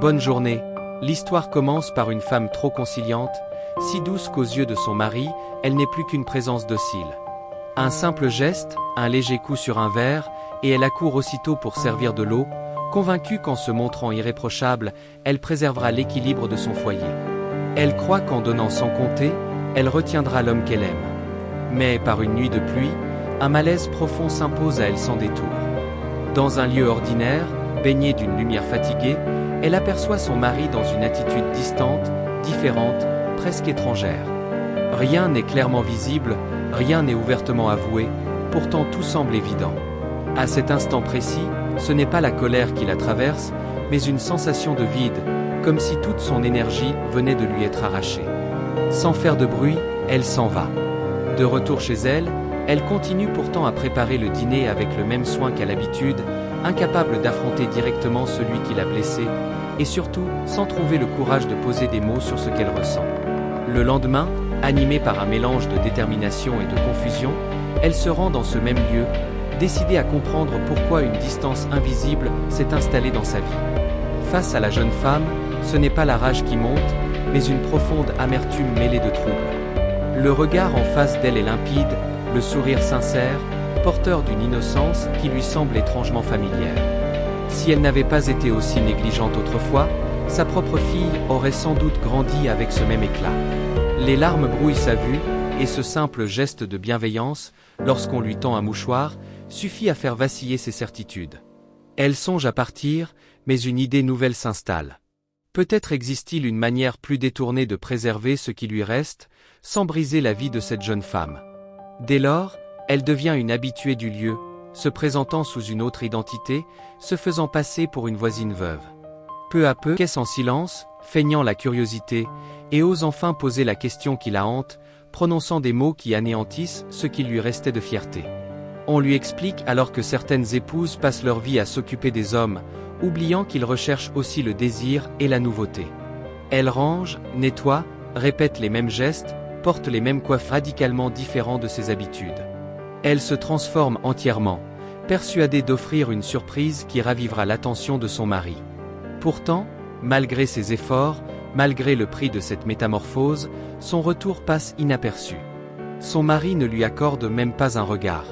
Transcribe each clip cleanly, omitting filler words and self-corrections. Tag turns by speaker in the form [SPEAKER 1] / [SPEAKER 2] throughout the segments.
[SPEAKER 1] bonne journée. L'histoire commence par une femme trop conciliante, si douce qu'aux yeux de son mari, elle n'est plus qu'une présence docile. Un simple geste, un léger coup sur un verre, et elle accourt aussitôt pour servir de l'eau, convaincue qu'en se montrant irréprochable, elle préservera l'équilibre de son foyer. Elle croit qu'en donnant sans compter, elle retiendra l'homme qu'elle aime. Mais par une nuit de pluie, un malaise profond s'impose à elle sans détour. Dans un lieu ordinaire, baigné d'une lumière fatiguée, elle aperçoit son mari dans une attitude distante, différente, presque étrangère. Rien n'est clairement visible, rien n'est ouvertement avoué, pourtant tout semble évident. À cet instant précis, ce n'est pas la colère qui la traverse, mais une sensation de vide, comme si toute son énergie venait de lui être arrachée. Sans faire de bruit, elle s'en va. De retour chez elle, elle continue pourtant à préparer le dîner avec le même soin qu'à l'habitude, incapable d'affronter directement celui qui l'a blessée, et surtout, sans trouver le courage de poser des mots sur ce qu'elle ressent. Le lendemain, animée par un mélange de détermination et de confusion, elle se rend dans ce même lieu, décidée à comprendre pourquoi une distance invisible s'est installée dans sa vie. Face à la jeune femme, ce n'est pas la rage qui monte, mais une profonde amertume mêlée de trouble. Le regard en face d'elle est limpide, le sourire sincère, porteur d'une innocence qui lui semble étrangement familière. Si elle n'avait pas été aussi négligente autrefois, sa propre fille aurait sans doute grandi avec ce même éclat. Les larmes brouillent sa vue, et ce simple geste de bienveillance, lorsqu'on lui tend un mouchoir, suffit à faire vaciller ses certitudes. Elle songe à partir, mais une idée nouvelle s'installe. Peut-être existe-t-il une manière plus détournée de préserver ce qui lui reste, sans briser la vie de cette jeune femme. Dès lors, elle devient une habituée du lieu, se présentant sous une autre identité, se faisant passer pour une voisine veuve. Peu à peu, qu'est-ce en silence, feignant la curiosité, et ose enfin poser la question qui la hante, prononçant des mots qui anéantissent ce qui lui restait de fierté. On lui explique alors que certaines épouses passent leur vie à s'occuper des hommes, oubliant qu'ils recherchent aussi le désir et la nouveauté. Elle range, nettoie, répète les mêmes gestes, porte les mêmes coiffes radicalement différents de ses habitudes. Elle se transforme entièrement, persuadée d'offrir une surprise qui ravivera l'attention de son mari. Pourtant, malgré ses efforts, malgré le prix de cette métamorphose, son retour passe inaperçu. Son mari ne lui accorde même pas un regard.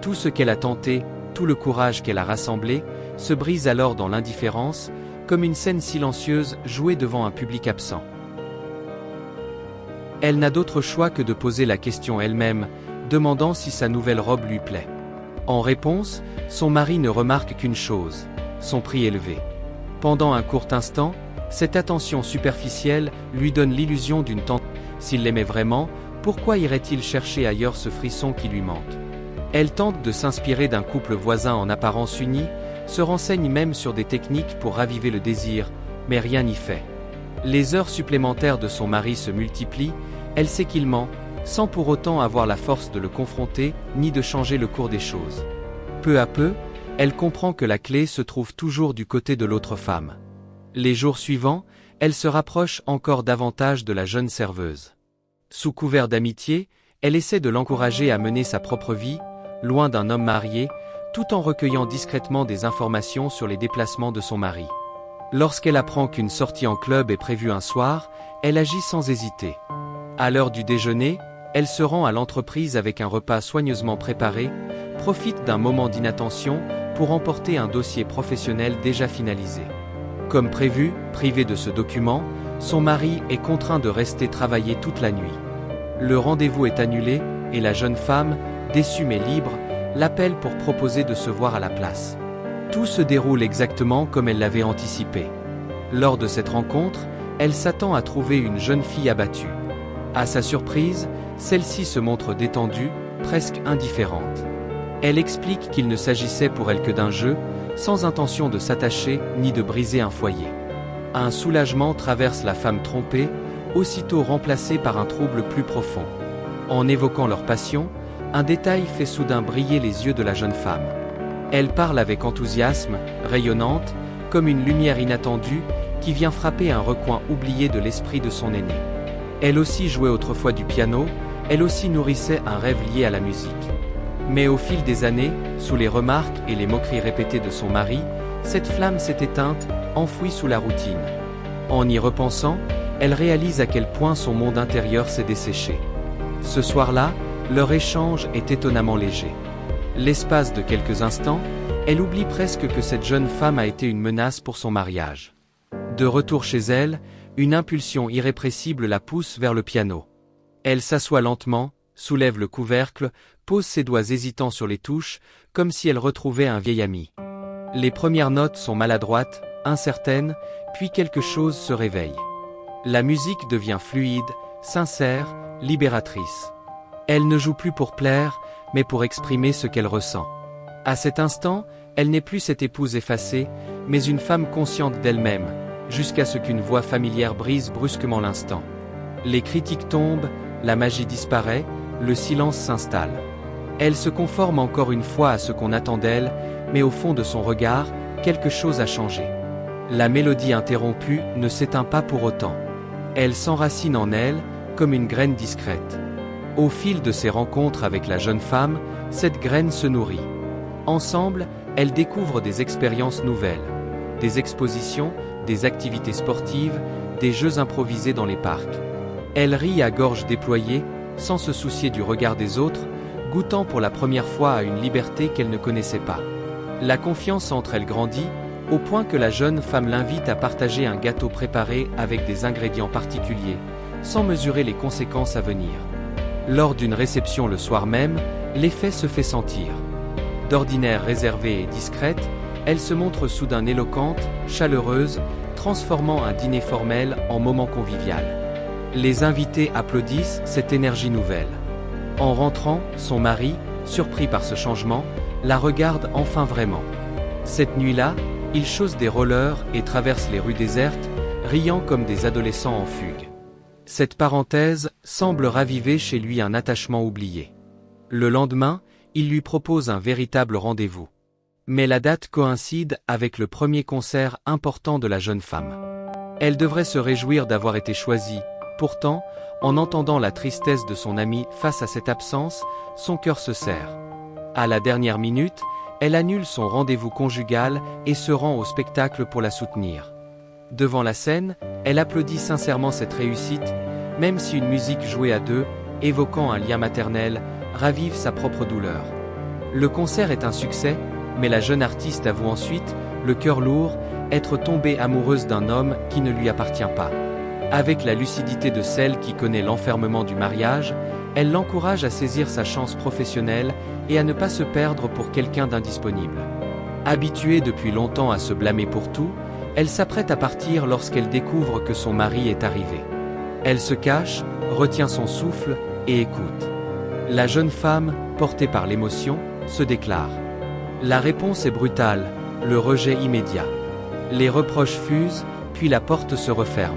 [SPEAKER 1] Tout ce qu'elle a tenté, tout le courage qu'elle a rassemblé, se brise alors dans l'indifférence, comme une scène silencieuse jouée devant un public absent. Elle n'a d'autre choix que de poser la question elle-même, demandant si sa nouvelle robe lui plaît. En réponse, son mari ne remarque qu'une chose, son prix élevé. Pendant un court instant, cette attention superficielle lui donne l'illusion d'une tendresse. S'il l'aimait vraiment, pourquoi irait-il chercher ailleurs ce frisson qui lui manque? Elle tente de s'inspirer d'un couple voisin en apparence uni, se renseigne même sur des techniques pour raviver le désir, mais rien n'y fait. Les heures supplémentaires de son mari se multiplient, elle sait qu'il ment, sans pour autant avoir la force de le confronter, ni de changer le cours des choses. Peu à peu, elle comprend que la clé se trouve toujours du côté de l'autre femme. Les jours suivants, elle se rapproche encore davantage de la jeune serveuse. Sous couvert d'amitié, elle essaie de l'encourager à mener sa propre vie, loin d'un homme marié, tout en recueillant discrètement des informations sur les déplacements de son mari. Lorsqu'elle apprend qu'une sortie en club est prévue un soir, elle agit sans hésiter. À l'heure du déjeuner, elle se rend à l'entreprise avec un repas soigneusement préparé, profite d'un moment d'inattention pour emporter un dossier professionnel déjà finalisé. Comme prévu, privé de ce document, son mari est contraint de rester travailler toute la nuit. Le rendez-vous est annulé, et la jeune femme, déçue mais libre, l'appelle pour proposer de se voir à la place. Tout se déroule exactement comme elle l'avait anticipé. Lors de cette rencontre, elle s'attend à trouver une jeune fille abattue. À sa surprise, celle-ci se montre détendue, presque indifférente. Elle explique qu'il ne s'agissait pour elle que d'un jeu, sans intention de s'attacher ni de briser un foyer. Un soulagement traverse la femme trompée, aussitôt remplacé par un trouble plus profond. En évoquant leur passion, un détail fait soudain briller les yeux de la jeune femme. Elle parle avec enthousiasme, rayonnante, comme une lumière inattendue, qui vient frapper un recoin oublié de l'esprit de son aîné. Elle aussi jouait autrefois du piano, elle aussi nourrissait un rêve lié à la musique. Mais au fil des années, sous les remarques et les moqueries répétées de son mari, cette flamme s'est éteinte, enfouie sous la routine. En y repensant, elle réalise à quel point son monde intérieur s'est desséché. Ce soir-là, leur échange est étonnamment léger. L'espace de quelques instants, elle oublie presque que cette jeune femme a été une menace pour son mariage. De retour chez elle, une impulsion irrépressible la pousse vers le piano. Elle s'assoit lentement, soulève le couvercle, pose ses doigts hésitants sur les touches, comme si elle retrouvait un vieil ami. Les premières notes sont maladroites, incertaines, puis quelque chose se réveille. La musique devient fluide, sincère, libératrice. Elle ne joue plus pour plaire, mais pour exprimer ce qu'elle ressent. À cet instant, elle n'est plus cette épouse effacée, mais une femme consciente d'elle-même, jusqu'à ce qu'une voix familière brise brusquement l'instant. Les critiques tombent, la magie disparaît, le silence s'installe. Elle se conforme encore une fois à ce qu'on attend d'elle, mais au fond de son regard, quelque chose a changé. La mélodie interrompue ne s'éteint pas pour autant. Elle s'enracine en elle, comme une graine discrète. Au fil de ses rencontres avec la jeune femme, cette graine se nourrit. Ensemble, elles découvrent des expériences nouvelles. Des expositions, des activités sportives, des jeux improvisés dans les parcs. Elle rit à gorge déployée, sans se soucier du regard des autres, goûtant pour la première fois à une liberté qu'elle ne connaissait pas. La confiance entre elles grandit, au point que la jeune femme l'invite à partager un gâteau préparé avec des ingrédients particuliers, sans mesurer les conséquences à venir. Lors d'une réception le soir même, l'effet se fait sentir. D'ordinaire réservée et discrète, elle se montre soudain éloquente, chaleureuse, transformant un dîner formel en moment convivial. Les invités applaudissent cette énergie nouvelle. En rentrant, son mari, surpris par ce changement, la regarde enfin vraiment. Cette nuit-là, ils chaussent des rollers et traversent les rues désertes, riant comme des adolescents en fugue. Cette parenthèse semble raviver chez lui un attachement oublié. Le lendemain, il lui propose un véritable rendez-vous. Mais la date coïncide avec le premier concert important de la jeune femme. Elle devrait se réjouir d'avoir été choisie. Pourtant, en entendant la tristesse de son ami face à cette absence, son cœur se serre. À la dernière minute, elle annule son rendez-vous conjugal et se rend au spectacle pour la soutenir. Devant la scène, elle applaudit sincèrement cette réussite, même si une musique jouée à deux, évoquant un lien maternel, ravive sa propre douleur. Le concert est un succès, mais la jeune artiste avoue ensuite, le cœur lourd, être tombée amoureuse d'un homme qui ne lui appartient pas. Avec la lucidité de celle qui connaît l'enfermement du mariage, elle l'encourage à saisir sa chance professionnelle et à ne pas se perdre pour quelqu'un d'indisponible. Habituée depuis longtemps à se blâmer pour tout, elle s'apprête à partir lorsqu'elle découvre que son mari est arrivé. Elle se cache, retient son souffle et écoute. La jeune femme, portée par l'émotion, se déclare. La réponse est brutale, le rejet immédiat. Les reproches fusent, puis la porte se referme.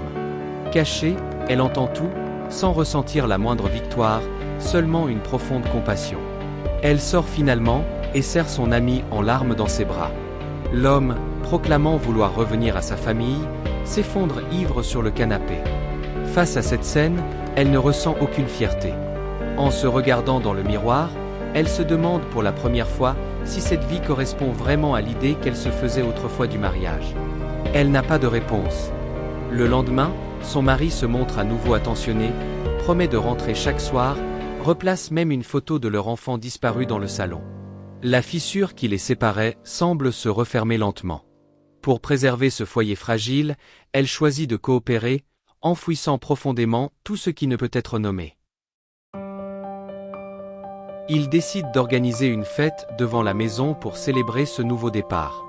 [SPEAKER 1] Cachée, elle entend tout, sans ressentir la moindre victoire, seulement une profonde compassion. Elle sort finalement, et serre son ami en larmes dans ses bras. L'homme, proclamant vouloir revenir à sa famille, s'effondre ivre sur le canapé. Face à cette scène, elle ne ressent aucune fierté. En se regardant dans le miroir, elle se demande pour la première fois si cette vie correspond vraiment à l'idée qu'elle se faisait autrefois du mariage. Elle n'a pas de réponse. Le lendemain, son mari se montre à nouveau attentionné, promet de rentrer chaque soir, replace même une photo de leur enfant disparu dans le salon. La fissure qui les séparait semble se refermer lentement. Pour préserver ce foyer fragile, elle choisit de coopérer, enfouissant profondément tout ce qui ne peut être nommé. Ils décident d'organiser une fête devant la maison pour célébrer ce nouveau départ.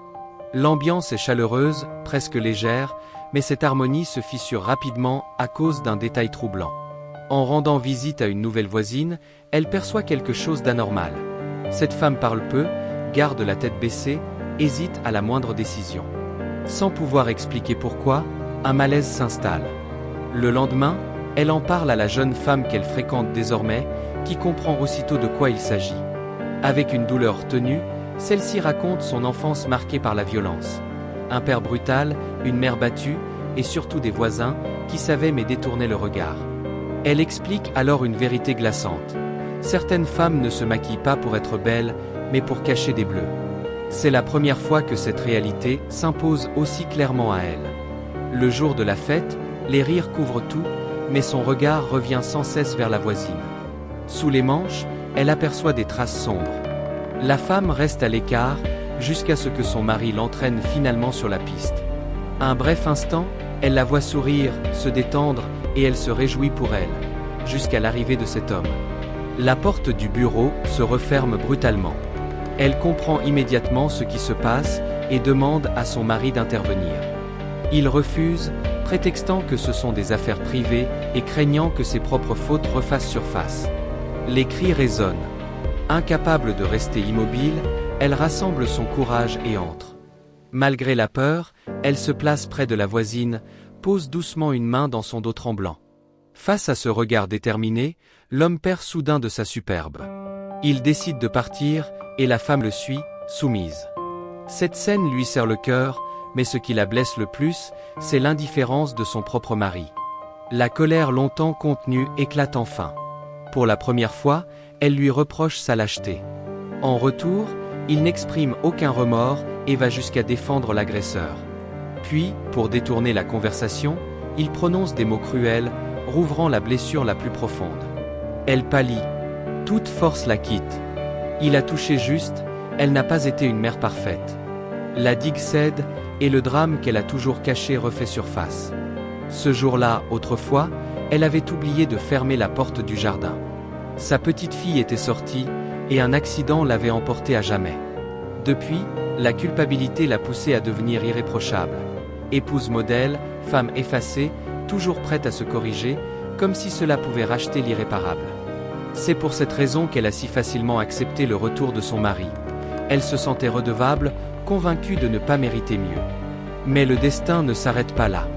[SPEAKER 1] L'ambiance est chaleureuse, presque légère, mais cette harmonie se fissure rapidement à cause d'un détail troublant. En rendant visite à une nouvelle voisine, elle perçoit quelque chose d'anormal. Cette femme parle peu, garde la tête baissée, hésite à la moindre décision. Sans pouvoir expliquer pourquoi, un malaise s'installe. Le lendemain, elle en parle à la jeune femme qu'elle fréquente désormais, qui comprend aussitôt de quoi il s'agit. Avec une douleur tenue, celle-ci raconte son enfance marquée par la violence. Un père brutal, une mère battue, et surtout des voisins, qui savaient mais détournaient le regard. Elle explique alors une vérité glaçante. Certaines femmes ne se maquillent pas pour être belles, mais pour cacher des bleus. C'est la première fois que cette réalité s'impose aussi clairement à elle. Le jour de la fête, les rires couvrent tout, mais son regard revient sans cesse vers la voisine. Sous les manches, elle aperçoit des traces sombres. La femme reste à l'écart, jusqu'à ce que son mari l'entraîne finalement sur la piste. Un bref instant, elle la voit sourire, se détendre, et elle se réjouit pour elle, jusqu'à l'arrivée de cet homme. La porte du bureau se referme brutalement. Elle comprend immédiatement ce qui se passe, et demande à son mari d'intervenir. Il refuse, prétextant que ce sont des affaires privées, et craignant que ses propres fautes refassent surface. Les cris résonnent. Incapable de rester immobile, elle rassemble son courage et entre. Malgré la peur, elle se place près de la voisine, pose doucement une main dans son dos tremblant. Face à ce regard déterminé, l'homme perd soudain de sa superbe. Il décide de partir, et la femme le suit, soumise. Cette scène lui serre le cœur, mais ce qui la blesse le plus, c'est l'indifférence de son propre mari. La colère longtemps contenue éclate enfin. Pour la première fois, elle lui reproche sa lâcheté. En retour, il n'exprime aucun remords et va jusqu'à défendre l'agresseur. Puis, pour détourner la conversation, il prononce des mots cruels, rouvrant la blessure la plus profonde. Elle pâlit. Toute force la quitte. Il a touché juste, elle n'a pas été une mère parfaite. La digue cède, et le drame qu'elle a toujours caché refait surface. Ce jour-là, autrefois, elle avait oublié de fermer la porte du jardin. Sa petite fille était sortie, et un accident l'avait emportée à jamais. Depuis, la culpabilité l'a poussée à devenir irréprochable. Épouse modèle, femme effacée, toujours prête à se corriger, comme si cela pouvait racheter l'irréparable. C'est pour cette raison qu'elle a si facilement accepté le retour de son mari. Elle se sentait redevable, convaincue de ne pas mériter mieux. Mais le destin ne s'arrête pas là.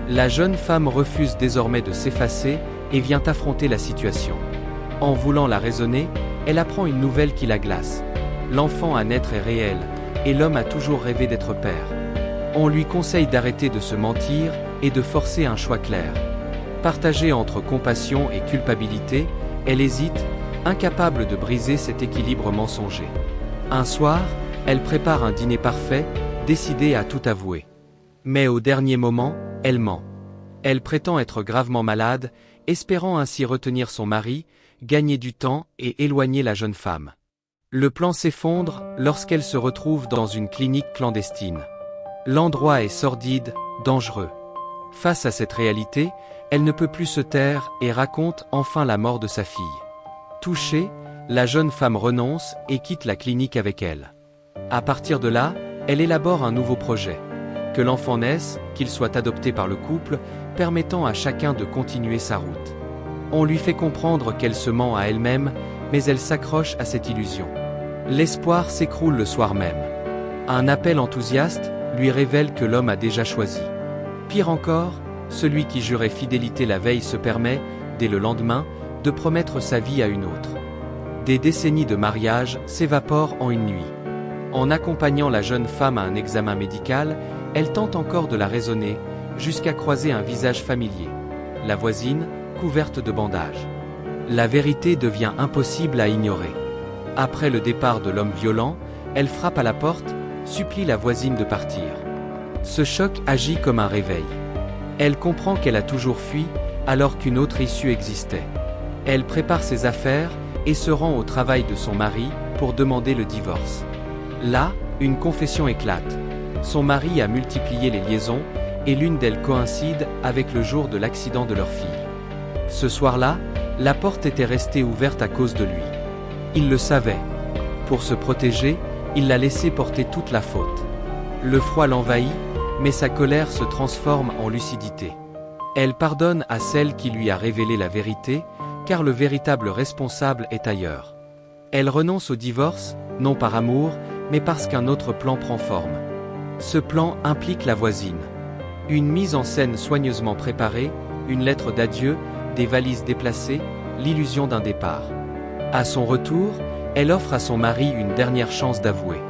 [SPEAKER 1] La jeune femme refuse désormais de s'effacer et vient affronter la situation. En voulant la raisonner, elle apprend une nouvelle qui la glace. L'enfant à naître est réel, et l'homme a toujours rêvé d'être père. On lui conseille d'arrêter de se mentir et de forcer un choix clair. Partagée entre compassion et culpabilité, elle hésite, incapable de briser cet équilibre mensonger. Un soir, elle prépare un dîner parfait, décidée à tout avouer. Mais au dernier moment, elle ment. Elle prétend être gravement malade, espérant ainsi retenir son mari, gagner du temps et éloigner la jeune femme. Le plan s'effondre lorsqu'elle se retrouve dans une clinique clandestine. L'endroit est sordide, dangereux. Face à cette réalité, elle ne peut plus se taire et raconte enfin la mort de sa fille. Touchée, la jeune femme renonce et quitte la clinique avec elle. À partir de là, elle élabore un nouveau projet. Que l'enfant naisse, qu'il soit adopté par le couple, permettant à chacun de continuer sa route. On lui fait comprendre qu'elle se ment à elle-même, mais elle s'accroche à cette illusion. L'espoir s'écroule le soir même. Un appel enthousiaste lui révèle que l'homme a déjà choisi. Pire encore, celui qui jurait fidélité la veille se permet, dès le lendemain, de promettre sa vie à une autre. Des décennies de mariage s'évaporent en une nuit. En accompagnant la jeune femme à un examen médical, elle tente encore de la raisonner, jusqu'à croiser un visage familier. La voisine, couverte de bandages. La vérité devient impossible à ignorer. Après le départ de l'homme violent, elle frappe à la porte, supplie la voisine de partir. Ce choc agit comme un réveil. Elle comprend qu'elle a toujours fui, alors qu'une autre issue existait. Elle prépare ses affaires, et se rend au travail de son mari, pour demander le divorce. Là, une confession éclate. Son mari a multiplié les liaisons, et l'une d'elles coïncide avec le jour de l'accident de leur fille. Ce soir-là, la porte était restée ouverte à cause de lui. Il le savait. Pour se protéger, il l'a laissé porter toute la faute. Le froid l'envahit, mais sa colère se transforme en lucidité. Elle pardonne à celle qui lui a révélé la vérité, car le véritable responsable est ailleurs. Elle renonce au divorce, non par amour, mais parce qu'un autre plan prend forme. Ce plan implique la voisine. Une mise en scène soigneusement préparée, une lettre d'adieu, des valises déplacées, l'illusion d'un départ. À son retour, elle offre à son mari une dernière chance d'avouer.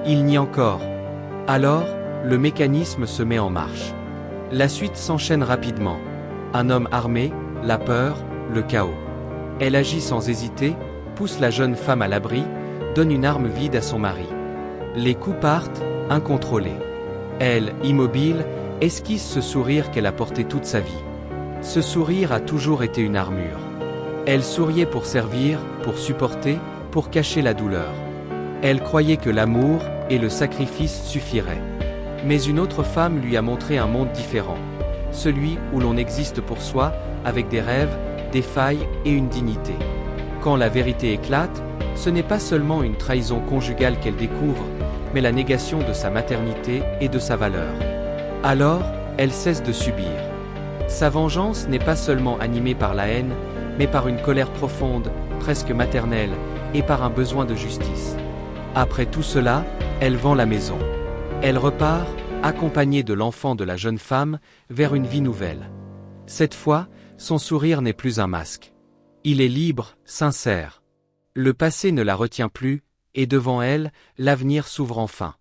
[SPEAKER 1] Il nie encore. Alors, le mécanisme se met en marche. La suite s'enchaîne rapidement. Un homme armé, la peur, le chaos. Elle agit sans hésiter, pousse la jeune femme à l'abri, donne une arme vide à son mari. Les coups partent, incontrôlés. Elle, immobile, esquisse ce sourire qu'elle a porté toute sa vie. Ce sourire a toujours été une armure. Elle souriait pour servir, pour supporter, pour cacher la douleur. Elle croyait que l'amour et le sacrifice suffiraient. Mais une autre femme lui a montré un monde différent. Celui où l'on existe pour soi, avec des rêves, des failles et une dignité. Quand la vérité éclate, ce n'est pas seulement une trahison conjugale qu'elle découvre, mais la négation de sa maternité et de sa valeur. Alors, elle cesse de subir. Sa vengeance n'est pas seulement animée par la haine, mais par une colère profonde, presque maternelle, et par un besoin de justice. Après tout cela, elle vend la maison. Elle repart, accompagnée de l'enfant de la jeune femme, vers une vie nouvelle. Cette fois, son sourire n'est plus un masque. Il est libre, sincère. Le passé ne la retient plus, et devant elle, l'avenir s'ouvre enfin.